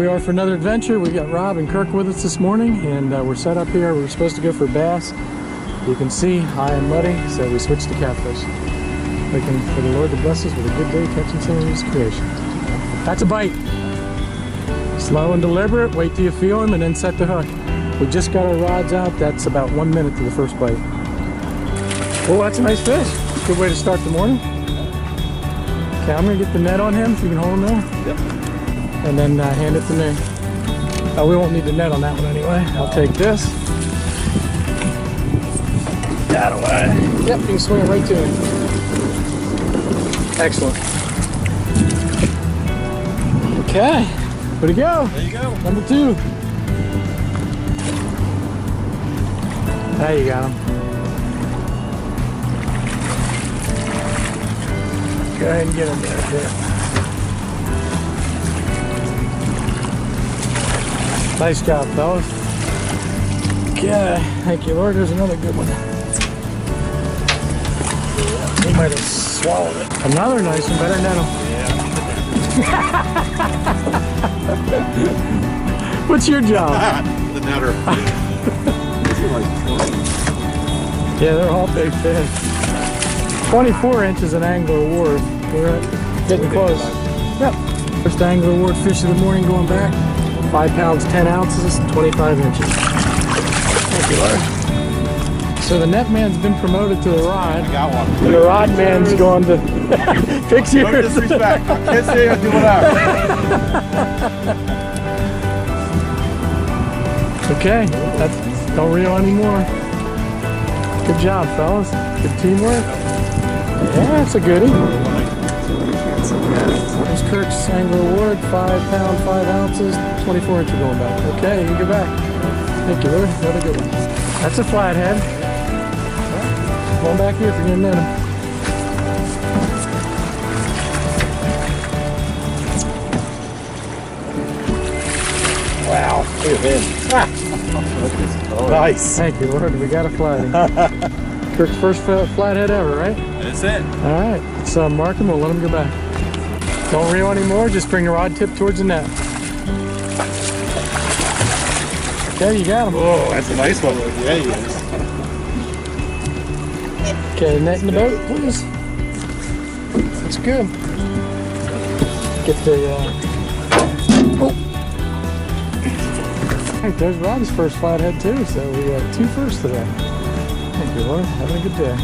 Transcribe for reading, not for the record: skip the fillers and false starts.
we are for another adventure. We got Rob and Kirk with us this morning, and we're set up here. We were supposed to go for bass. You can see high and muddy, so we switched to catfish. Looking for the Lord to bless us with a good day catching some of His creation. That's a bite. Slow and deliberate. Wait till you feel him, and then set the hook. We just got our rods out. That's about 1 minute to the first bite. Oh, that's a nice fish. Good way to start the morning. Okay, I'm gonna get the net on him, if you can hold him there. Yep. And then hand it to me. We won't need the net on that one anyway. I'll take this. That away. Yep, you can swing it right to him. Excellent. Okay, way to go. There you go. Number 2. There you got him. Go ahead and get him there. Nice job, fellas. Okay, thank you, Lord. There's another good one. He might have swallowed it. Another nice one, better net him. Yeah. What's your job? The netter. Yeah, they're all big fish. 24 inches an angler award. We're getting close. Yep. First angler award fish of the morning going back. 5 pounds, 10 ounces, 25 inches. Thank you, Lord. So the net man's been promoted to the rod. I got one. And the rod man's going to fix yours. No disrespect. Can't say I do whatever. Okay, don't reel anymore. Good job, fellas. Good teamwork. Yeah, that's a goodie. There's Kirk's Angler Award, 5 pound, 5 ounces, 24 inches going back. Okay, you can go back. Thank you, Lord. Another good one. That's a flathead. Come on back here if you're going to net him. Wow. Look at him. Nice. Thank you, Lord. We got a flathead. Kirk's first flathead ever, right? That's it. All right. Let's mark him. We'll let him go back. Don't reel anymore. Just bring the rod tip towards the net. Okay, you got him. Oh, that's a nice one. Yeah, he is. Okay, net in the boat, please. That's good. Get the. Oh. Hey, there's Rob's first flathead too. So we got 2 firsts today. Thank you, Lord. Having a good day.